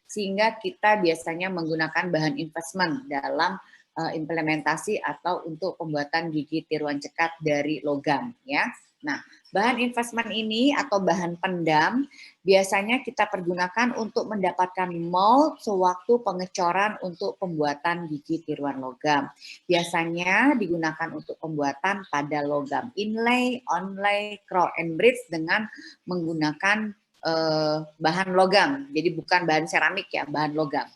sehingga kita biasanya menggunakan bahan investment dalam implementasi atau untuk pembuatan gigi tiruan cekat dari logam ya. Nah, bahan investment ini atau bahan pendam biasanya kita pergunakan untuk mendapatkan mold sewaktu pengecoran untuk pembuatan gigi tiruan logam. Biasanya digunakan untuk pembuatan pada logam inlay, onlay, crown and bridge dengan menggunakan bahan logam. Jadi bukan bahan seramik ya, bahan logam.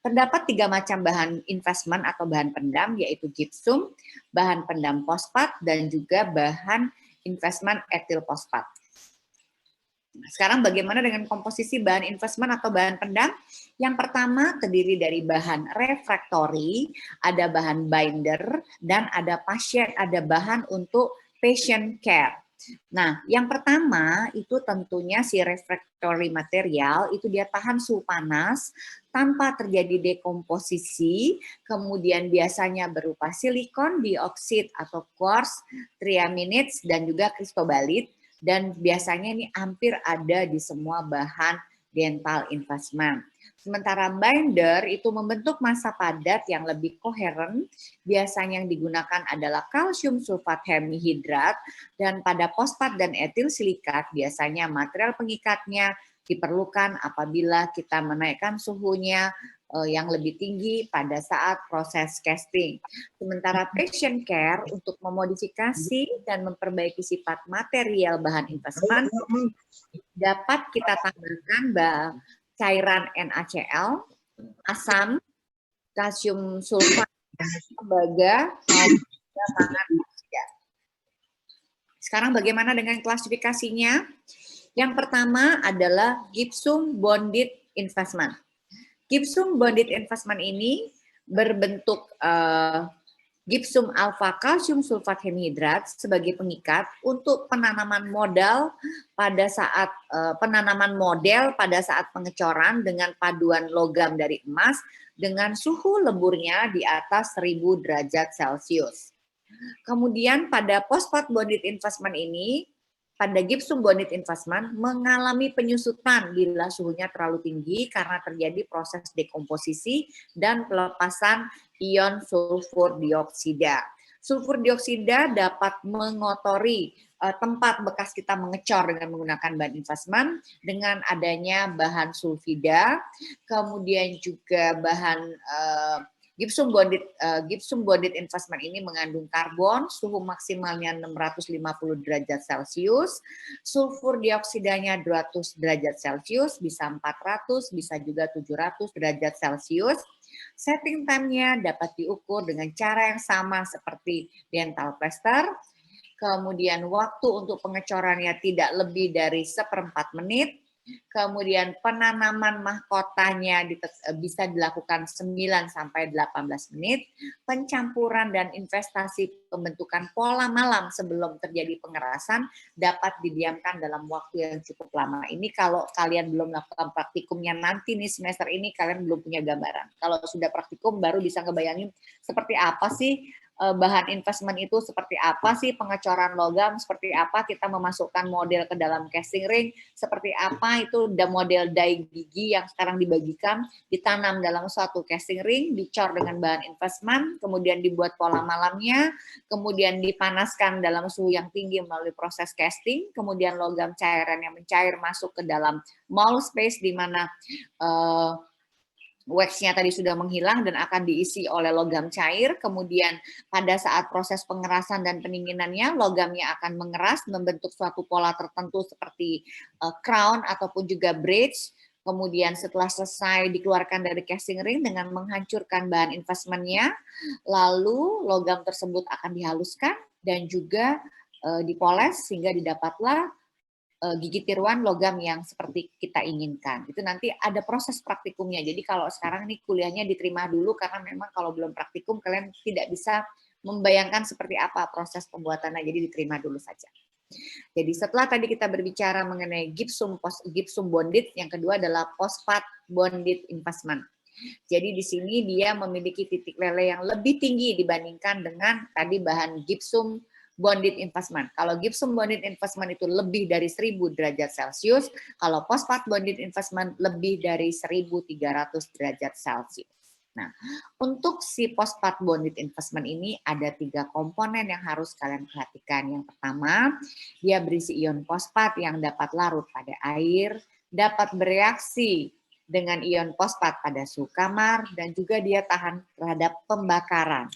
Terdapat 3 macam bahan investment atau bahan pendam, yaitu gypsum, bahan pendam fosfat, dan juga bahan investment etil fosfat. Sekarang bagaimana dengan komposisi bahan investment atau bahan pendam? Yang pertama terdiri dari bahan refraktori, ada bahan binder, dan ada bahan untuk patient care. Nah, yang pertama itu tentunya si refractory material itu dia tahan suhu panas tanpa terjadi dekomposisi, kemudian biasanya berupa silikon dioksid atau quartz, triaminids, dan juga kristobalit, dan biasanya ini hampir ada di semua bahan dental investment. Sementara binder itu membentuk massa padat yang lebih koheren, biasanya yang digunakan adalah kalsium sulfat hemihidrat, dan pada fosfat dan etil silikat biasanya material pengikatnya diperlukan apabila kita menaikkan suhunya yang lebih tinggi pada saat proses casting. Sementara patient care untuk memodifikasi dan memperbaiki sifat material bahan investment dapat kita tambahkan cairan NaCl, asam, kalsium sulfat, tembaga, pangan oksida. Sekarang bagaimana dengan klasifikasinya? Yang pertama adalah gypsum bonded investment. Gypsum bonded investment ini berbentuk gypsum alfa kalsium sulfat hemihidrat sebagai pengikat untuk penanaman model pada saat pengecoran dengan paduan logam dari emas dengan suhu leburnya di atas 1000 derajat Celcius. Kemudian pada fosfat bonded investment ini, pada gypsum bonded investment mengalami penyusutan bila suhunya terlalu tinggi karena terjadi proses dekomposisi dan pelepasan ion sulfur dioksida. Sulfur dioksida dapat mengotori tempat bekas kita mengecor dengan menggunakan bahan investment dengan adanya bahan sulfida, kemudian juga bahan gypsum bonded investment ini mengandung karbon, suhu maksimalnya 650 derajat Celcius, sulfur dioksidanya 200 derajat Celcius, bisa 400, bisa juga 700 derajat Celcius. Setting time-nya dapat diukur dengan cara yang sama seperti dental plaster. Kemudian waktu untuk pengecorannya tidak lebih dari 1/4 menit. Kemudian penanaman mahkotanya bisa dilakukan 9 sampai 18 menit. Pencampuran dan investasi pembentukan pola malam sebelum terjadi pengerasan dapat didiamkan dalam waktu yang cukup lama. Ini kalau kalian belum melakukan praktikumnya nanti nih semester ini kalian belum punya gambaran. Kalau sudah praktikum baru bisa ngebayangin seperti apa sih bahan investment itu, seperti apa sih pengecoran logam, seperti apa kita memasukkan model ke dalam casing ring, seperti apa itu model die gigi yang sekarang dibagikan, ditanam dalam suatu casing ring, dicor dengan bahan investment, kemudian dibuat pola malamnya, kemudian dipanaskan dalam suhu yang tinggi melalui proses casting, kemudian logam cairan yang mencair masuk ke dalam mold space di mana wax-nya tadi sudah menghilang dan akan diisi oleh logam cair, kemudian pada saat proses pengerasan dan pendinginannya, logamnya akan mengeras, membentuk suatu pola tertentu seperti crown ataupun juga bridge, kemudian setelah selesai dikeluarkan dari casing ring dengan menghancurkan bahan investmentnya, lalu logam tersebut akan dihaluskan dan juga dipoles sehingga didapatlah gigi tiruan logam yang seperti kita inginkan. Itu nanti ada proses praktikumnya. Jadi kalau sekarang nih kuliahnya diterima dulu karena memang kalau belum praktikum kalian tidak bisa membayangkan seperti apa proses pembuatannya. Jadi diterima dulu saja. Jadi setelah tadi kita berbicara mengenai gypsum bonded, yang kedua adalah fosfat bonded investment. Jadi di sini dia memiliki titik lele yang lebih tinggi dibandingkan dengan tadi bahan gypsum bonded investment. Kalau gypsum bonded investment itu lebih dari 1000 derajat Celcius, kalau fosfat bonded investment lebih dari 1300 derajat Celcius. Nah, untuk si fosfat bonded investment ini ada 3 komponen yang harus kalian perhatikan. Yang pertama, dia berisi ion fosfat yang dapat larut pada air, dapat bereaksi dengan ion fosfat pada suhu kamar, dan juga dia tahan terhadap pembakaran.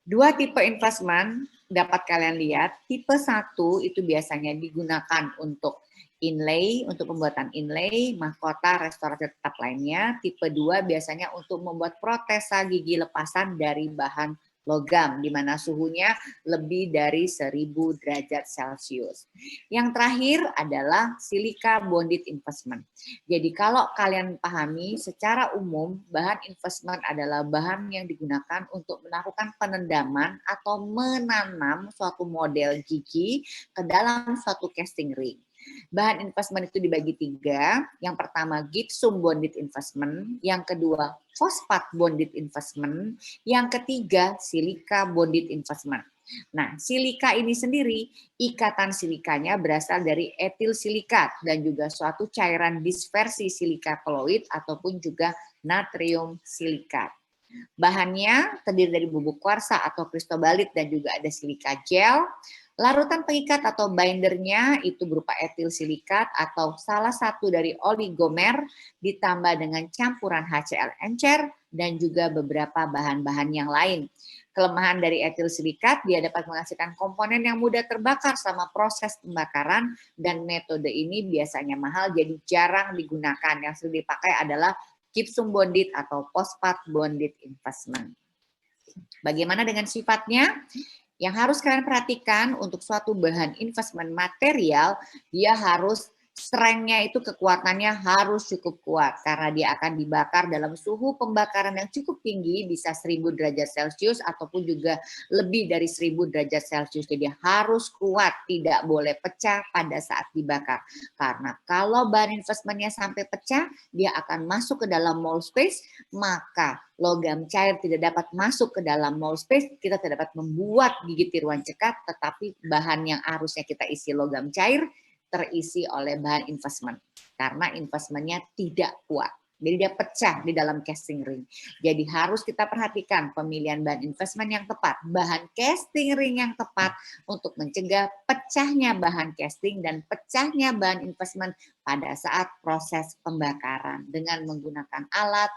2 tipe investment dapat kalian lihat. Tipe 1 itu biasanya digunakan untuk inlay, untuk pembuatan inlay, mahkota, restorasi tetap lainnya. Tipe 2 biasanya untuk membuat protesa gigi lepasan dari bahan logam, di mana suhunya lebih dari 1000 derajat Celcius. Yang terakhir adalah silika bonded investment. Jadi kalau kalian pahami, secara umum bahan investment adalah bahan yang digunakan untuk melakukan penendaman atau menanam suatu model gigi ke dalam suatu casting ring. Bahan investment itu dibagi 3. Yang pertama gypsum bonded investment, yang kedua fosfat bonded investment, yang ketiga silika bonded investment. Nah, silika ini sendiri, ikatan silikanya berasal dari etil silikat dan juga suatu cairan dispersi silika koloid ataupun juga natrium silikat. Bahannya terdiri dari bubuk kuarsa atau kristobalit dan juga ada silika gel. Larutan pengikat atau bindernya itu berupa etil silikat atau salah satu dari oligomer ditambah dengan campuran HCl encer dan juga beberapa bahan-bahan yang lain. Kelemahan dari etil silikat, dia dapat menghasilkan komponen yang mudah terbakar selama proses pembakaran, dan metode ini biasanya mahal jadi jarang digunakan. Yang sering dipakai adalah gypsum bonded atau fosfat bonded investment. Bagaimana dengan sifatnya? Yang harus kalian perhatikan untuk suatu bahan investment material, dia harus strength-nya itu kekuatannya harus cukup kuat karena dia akan dibakar dalam suhu pembakaran yang cukup tinggi, bisa 1000 derajat Celcius ataupun juga lebih dari 1000 derajat Celcius. Jadi harus kuat, tidak boleh pecah pada saat dibakar. Karena kalau bahan investmentnya sampai pecah, dia akan masuk ke dalam mold space, maka logam cair tidak dapat masuk ke dalam mold space, kita tidak dapat membuat gigi tiruan cekat, tetapi bahan yang harusnya kita isi logam cair terisi oleh bahan investment karena investmentnya tidak kuat. Jadi dia pecah di dalam casting ring. Jadi harus kita perhatikan pemilihan bahan investment yang tepat, bahan casting ring yang tepat untuk mencegah pecahnya bahan casting dan pecahnya bahan investment pada saat proses pembakaran dengan menggunakan alat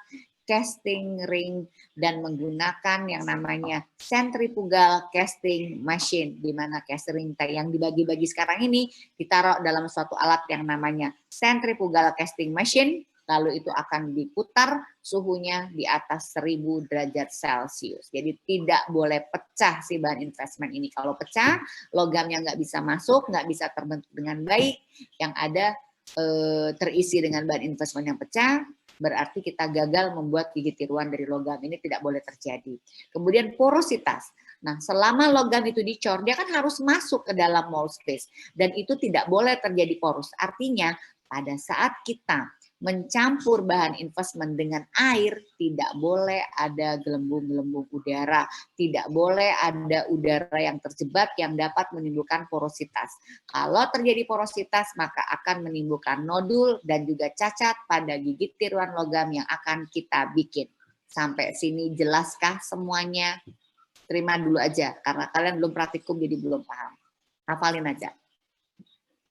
casting ring dan menggunakan yang namanya centrifugal casting machine, di mana casting ring yang dibagi-bagi sekarang ini ditaruh dalam suatu alat yang namanya centrifugal casting machine, lalu itu akan diputar suhunya di atas 1000 derajat Celcius. Jadi tidak boleh pecah si bahan investment ini. Kalau pecah, logamnya nggak bisa masuk, nggak bisa terbentuk dengan baik, yang ada terisi dengan bahan investment yang pecah, berarti kita gagal membuat gigi tiruan dari logam. Ini tidak boleh terjadi. Kemudian porositas. Nah, selama logam itu dicor, dia kan harus masuk ke dalam mold space. Dan itu tidak boleh terjadi porus. Artinya, pada saat kita mencampur bahan investment dengan air, tidak boleh ada gelembung-gelembung udara, tidak boleh ada udara yang terjebak yang dapat menimbulkan porositas. Kalau terjadi porositas, maka akan menimbulkan nodul dan juga cacat pada gigi tiruan logam yang akan kita bikin. Sampai sini jelaskah semuanya? Terima dulu aja, karena kalian belum praktikum jadi belum paham. Hafalin aja.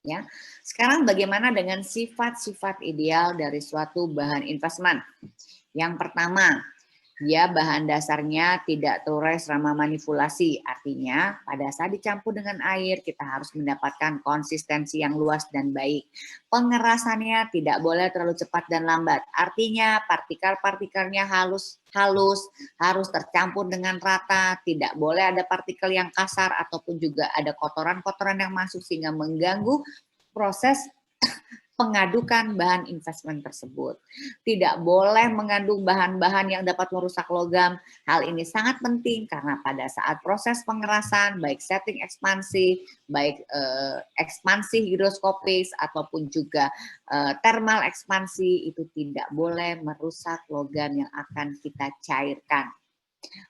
Ya. Sekarang bagaimana dengan sifat-sifat ideal dari suatu bahan investment? Yang pertama, dia bahan dasarnya tidak terurai selama manipulasi. Artinya, pada saat dicampur dengan air, kita harus mendapatkan konsistensi yang luas dan baik. Pengerasannya tidak boleh terlalu cepat dan lambat. Artinya, partikel-partikelnya halus, harus tercampur dengan rata, tidak boleh ada partikel yang kasar ataupun juga ada kotoran-kotoran yang masuk sehingga mengganggu proses pengadukan bahan investment tersebut. Tidak boleh mengandung bahan-bahan yang dapat merusak logam. Hal ini sangat penting karena pada saat proses pengerasan, baik setting ekspansi, baik ekspansi hidroskopis ataupun juga thermal ekspansi, itu tidak boleh merusak logam yang akan kita cairkan.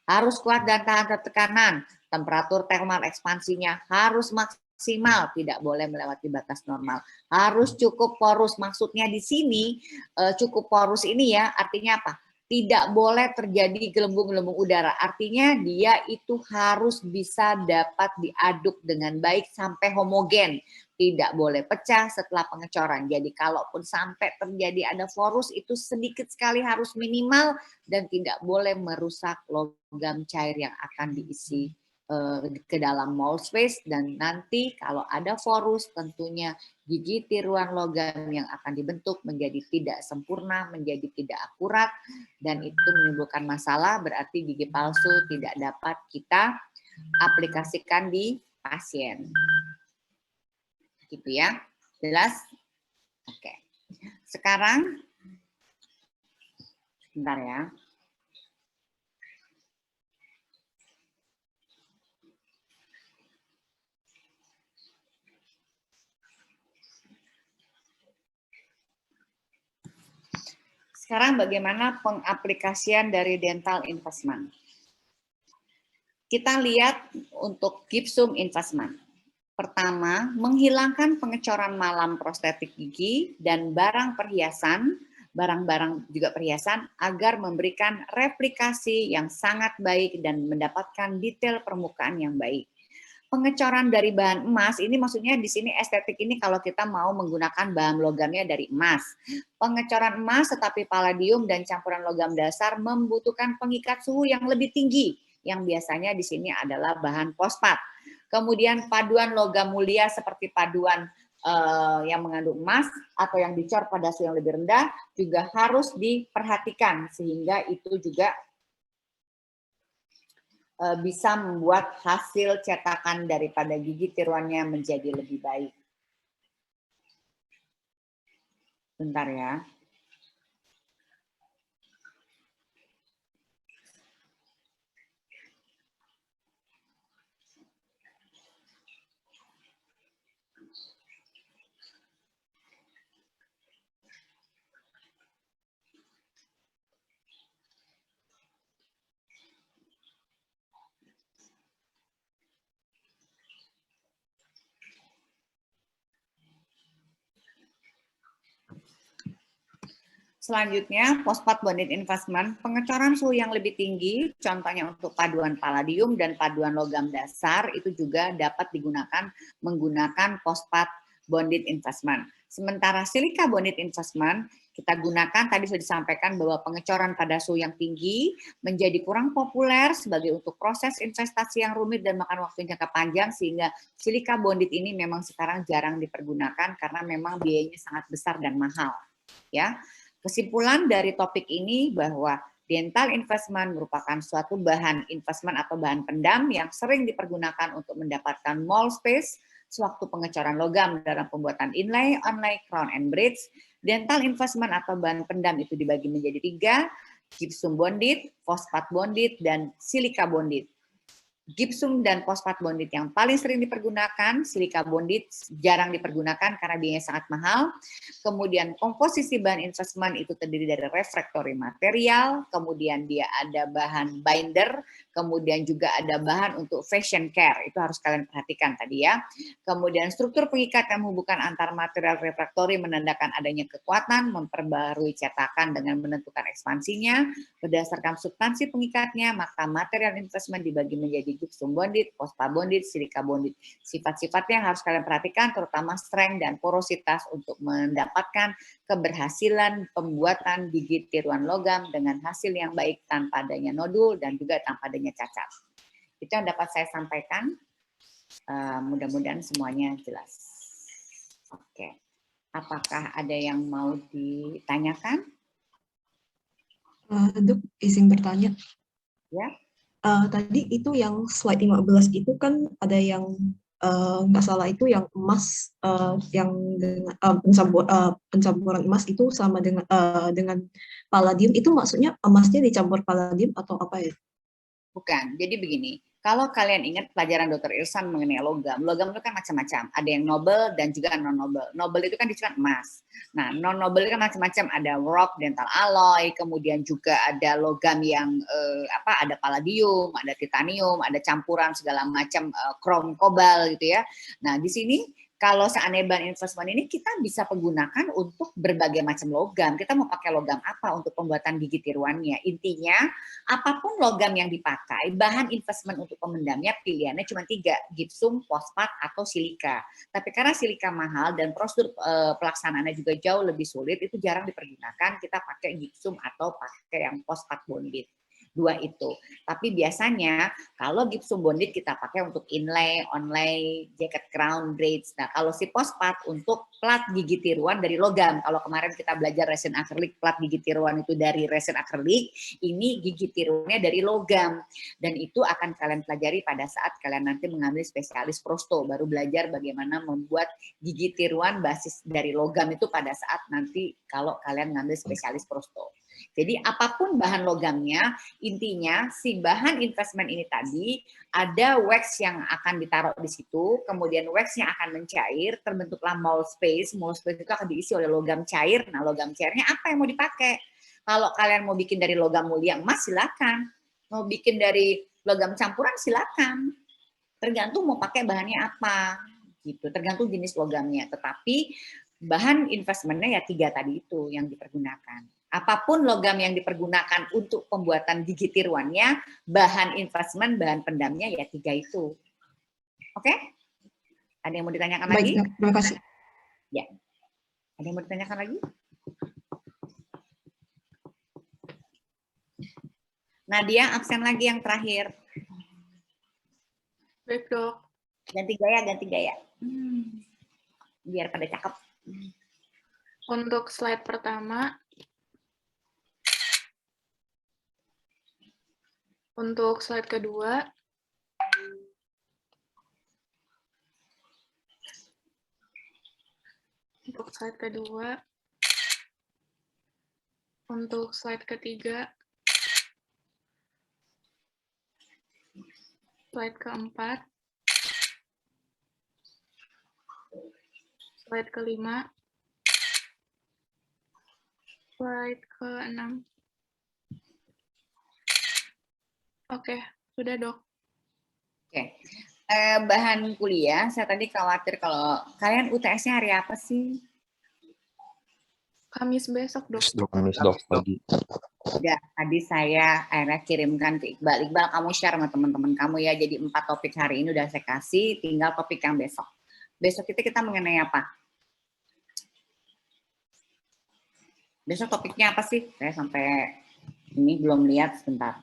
Harus kuat dan tahan tekanan. Temperatur termal ekspansinya harus maksimal, tidak boleh melewati batas normal. Harus cukup porus. Maksudnya di sini cukup porus ini ya, artinya apa? Tidak boleh terjadi gelembung-gelembung udara. Artinya dia itu harus bisa dapat diaduk dengan baik sampai homogen. Tidak boleh pecah setelah pengecoran. Jadi kalaupun sampai terjadi ada porus itu sedikit sekali harus minimal dan tidak boleh merusak logam cair yang akan diisi ke dalam mold space. Dan nanti kalau ada porus tentunya gigi tiruan logam yang akan dibentuk menjadi tidak sempurna, menjadi tidak akurat, dan itu menimbulkan masalah, berarti gigi palsu tidak dapat kita aplikasikan di pasien. Gitu ya, jelas? Oke. Sekarang, sebentar ya. Sekarang bagaimana pengaplikasian dari dental investment? Kita lihat untuk gipsum investment. Pertama, menghilangkan pengecoran malam prostetik gigi dan barang perhiasan, barang-barang juga perhiasan, agar memberikan replikasi yang sangat baik dan mendapatkan detail permukaan yang baik. Pengecoran dari bahan emas, ini maksudnya di sini estetik ini kalau kita mau menggunakan bahan logamnya dari emas. Pengecoran emas tetapi palladium dan campuran logam dasar membutuhkan pengikat suhu yang lebih tinggi, yang biasanya di sini adalah bahan fosfat. Kemudian paduan logam mulia seperti paduan yang mengandung emas atau yang dicor pada suhu yang lebih rendah juga harus diperhatikan, sehingga itu juga bisa membuat hasil cetakan daripada gigi tiruannya menjadi lebih baik. Bentar ya. Selanjutnya, fosfat bonded investment, pengecoran suhu yang lebih tinggi, contohnya untuk paduan palladium dan paduan logam dasar, itu juga dapat digunakan menggunakan fosfat bonded investment. Sementara silika bonded investment, kita gunakan, tadi sudah disampaikan bahwa pengecoran pada suhu yang tinggi menjadi kurang populer sebagai untuk proses investasi yang rumit dan makan waktu yang jangka panjang, sehingga silika bonded ini memang sekarang jarang dipergunakan karena memang biayanya sangat besar dan mahal. Ya. Kesimpulan dari topik ini bahwa dental investment merupakan suatu bahan investment atau bahan pendam yang sering dipergunakan untuk mendapatkan mold space sewaktu pengecoran logam dalam pembuatan inlay, onlay, crown, and bridge. Dental investment atau bahan pendam itu dibagi menjadi 3, gypsum bonded, fosfat bonded, dan silika bonded. Gypsum dan fosfat bonded yang paling sering dipergunakan, silika bonded jarang dipergunakan karena biayanya sangat mahal. Kemudian komposisi bahan investment itu terdiri dari refractory material, kemudian dia ada bahan binder, kemudian juga ada bahan untuk fashion care, itu harus kalian perhatikan tadi ya. Kemudian struktur pengikat yang menghubungkan antar material refractory menandakan adanya kekuatan, memperbarui cetakan dengan menentukan ekspansinya. Berdasarkan substansi pengikatnya, maka material investment dibagi menjadi gypsum bonded, fosfat bonded, silika bonded. Sifat-sifatnya yang harus kalian perhatikan, terutama strength dan porositas untuk mendapatkan keberhasilan pembuatan gigi tiruan logam dengan hasil yang baik tanpa adanya nodul dan juga tanpa adanya cacat. Itu yang dapat saya sampaikan. Mudah-mudahan semuanya jelas. Oke. Apakah ada yang mau ditanyakan? Dok, izin bertanya. Ya. Tadi itu yang slide 15 itu kan ada yang nggak salah itu yang emas, yang dengan pencampuran emas itu sama dengan palladium, itu maksudnya emasnya dicampur palladium atau apa ya? Bukan, jadi begini, Kalau kalian ingat pelajaran Dr. Irsan mengenai logam, logam itu kan macam-macam. Ada yang noble dan juga non-noble. Noble itu kan disukai emas. Nah, non-noble itu kan macam-macam. Ada rock, dental alloy, kemudian juga ada logam yang ada palladium, ada titanium, ada campuran segala macam krom, kobal gitu ya. Nah, di sini kalau seandainya bahan investment ini kita bisa pergunakan untuk berbagai macam logam. Kita mau pakai logam apa untuk pembuatan gigi tiruannya? Intinya, apapun logam yang dipakai, bahan investment untuk pemendamnya pilihannya cuma 3, gipsum, fosfat, atau silika. Tapi karena silika mahal dan prosedur pelaksanaannya juga jauh lebih sulit, itu jarang dipergunakan, kita pakai gipsum atau pakai yang fosfat bonded. 2 itu. Tapi biasanya kalau gipsum bonded kita pakai untuk inlay, onlay, jacket crown, braids. Nah, kalau si fosfat untuk plat gigi tiruan dari logam. Kalau kemarin kita belajar resin akrilik, plat gigi tiruan itu dari resin akrilik, ini gigi tiruannya dari logam. Dan itu akan kalian pelajari pada saat kalian nanti mengambil spesialis prosto, baru belajar bagaimana membuat gigi tiruan basis dari logam itu pada saat nanti kalau kalian ngambil spesialis prosto. Jadi apapun bahan logamnya, intinya si bahan investment ini tadi ada wax yang akan ditaruh di situ, kemudian waxnya akan mencair, terbentuklah mold space. Mold space itu akan diisi oleh logam cair. Nah, logam cairnya apa yang mau dipakai? Kalau kalian mau bikin dari logam mulia emas, silakan. Mau bikin dari logam campuran, silakan. Tergantung mau pakai bahannya apa, gitu. Tergantung jenis logamnya. Tetapi bahan investmentnya ya 3 tadi itu yang dipergunakan. Apapun logam yang dipergunakan untuk pembuatan gigi tiruannya, bahan investment, bahan pendamnya ya 3 itu. Oke? Ada yang mau ditanyakan Baik, lagi? terima kasih. Ya. Ada yang mau ditanyakan lagi? Nadia, absen lagi yang terakhir. Baik, Dok. Ganti gaya, ganti gaya. Biar pada cakep. Untuk slide pertama, untuk slide kedua, untuk slide kedua, untuk slide ketiga, slide keempat, slide kelima, slide ke-6. Oke, sudah, Dok. Oke. Bahan kuliah, saya tadi khawatir kalau kalian UTS-nya hari apa sih? Kamis besok, Dok. Kamis dok pagi. Udah, tadi saya akhirnya kirimkan ke Iqbal. Iqbal, kamu share sama teman-teman kamu ya. Jadi 4 topik hari ini udah saya kasih, tinggal topik yang besok. Besok kita mengenai apa? Besok topiknya apa sih? Saya sampai ini belum lihat, sebentar.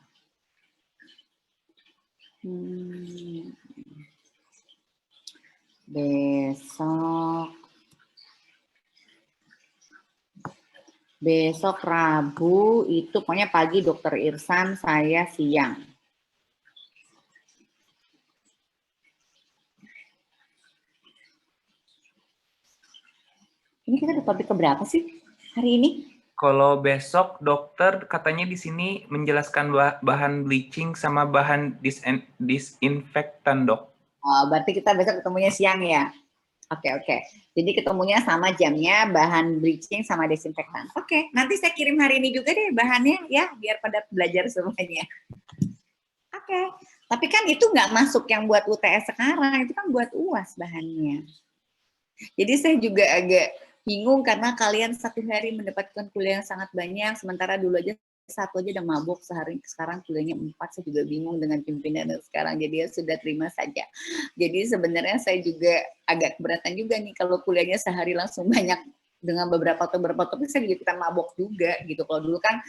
Besok Rabu itu pokoknya pagi Dokter Irsan, saya siang. Ini kita ada topik keberapa sih hari ini? Kalau besok dokter katanya di sini menjelaskan bahan bleaching sama bahan disinfektan, Dok. Oh, berarti kita besok ketemunya siang ya? Oke. Jadi ketemunya sama jamnya, bahan bleaching sama desinfektan. Oke, nanti saya kirim hari ini juga deh bahannya ya, biar pada belajar semuanya. Oke, tapi kan itu nggak masuk yang buat UTS sekarang, itu kan buat UAS bahannya. Jadi saya juga agak bingung karena kalian satu hari mendapatkan kuliah yang sangat banyak, sementara dulu aja satu aja udah mabuk sehari, sekarang kuliahnya 4, saya juga bingung dengan pimpinan sekarang, jadi ya sudah terima saja. Jadi sebenarnya saya juga agak keberatan juga nih kalau kuliahnya sehari langsung banyak dengan beberapa topik, saya juga ikutan mabuk juga gitu. Kalau dulu kan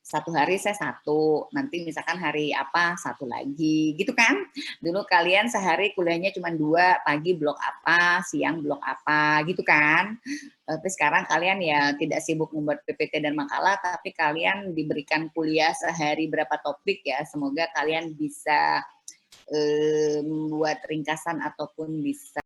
satu hari saya 1, nanti misalkan hari apa 1 lagi gitu kan. Dulu kalian sehari kuliahnya cuma 2, pagi blok apa, siang blok apa gitu kan. Tapi sekarang kalian ya tidak sibuk membuat PPT dan makalah, tapi kalian diberikan kuliah sehari berapa topik ya. Semoga kalian bisa membuat ringkasan ataupun bisa